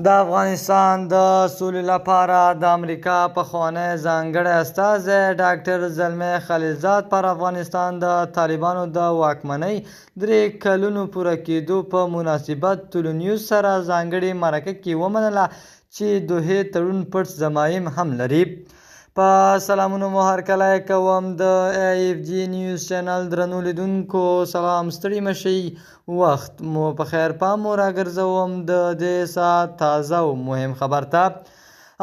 د افغانستان د سولې لپاره د امریکا پخوانی ځانګړی استازی ډاکټر زلمی خلیلزاد پر افغانستان د طالبانو د واکمنۍ 3 کلونو پوره کېدو په مناسبت ټولنیوز سره ځانګړې مرکه کې ومنله چې دوحې تړون پټ ضمایم هم لري. په سلامونو مو هرکلی کوم د AFG نیوز چینل درنو لیدونکو سلام ستړي مشئ وخت مو په خیر پام مو راګرځوم د دې ساعت تازه او مهم خبر ته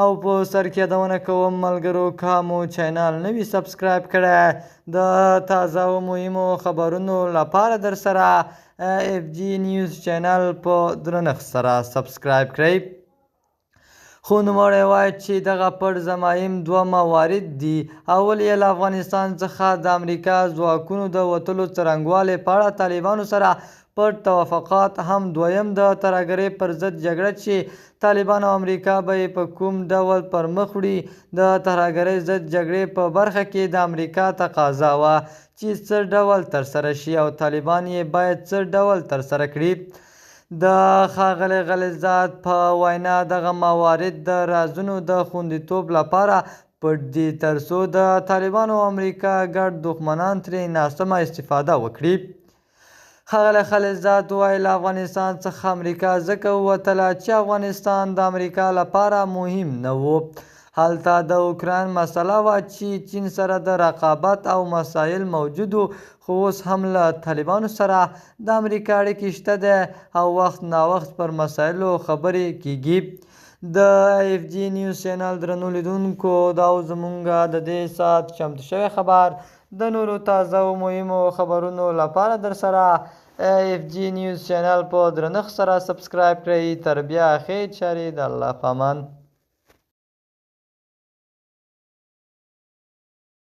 او په سر کې یادونه کوم ملګرو که مو چینل نه وي سبسکرایب کړی د تازه او مهمو خبرونو لپاره در سره AFG نیوز چینل په درنښت سره سبسکرایب کړئ. خو نوموړی وایي چې دغه پټ ضمایم 2 موارد دي. اول یې له افغانستان څخه د امریکا ځواکونو د وتلو څرنګوالي په اړه طالبانو سره پټ توافقات، هم دویم د ترهګرۍ پر ضد جګړه چې طالبان او امریکا به یې په کوم ډول پر مخ وړي. د ترهګرۍ ضد جګړې په برخه کې د امریکا تقاضا وه چې څه ډول ترسره شي او طالبان یې باید څه ډول ترسره کړي. د ښاغلي خلیلزاد په وینا دغه موارد د رازونو د خوندیتوب لپاره پټ دي ترڅو د طالبانو او امریکا ګډ دښمنان ترې ناسمه استفاده وکړي. ښاغلی خلیلزاد وایي له افغانستان څخه امریکا ځکه ووتله چې افغانستان د امریکا لپاره مهم نه و. هلته د اوکراین مسله وه چې چین سره د رقابت او مسایل موجود وو، خو اوس هم له طالبانو سره د امریکا اړیکې شته دی او وخت ناوخت پر مسایلو خبرې کیږي. د AFG نیوز چینل درنو لیدونکو دا و زموږ د دې ساعت چمتو شوی خبر. د نورو تازه او مهمو خبرونو لپاره در سره AFG نیوز چینل په درنښت سره سبسکرایب کړئ. تر بیا ښې چارې د الله په امان.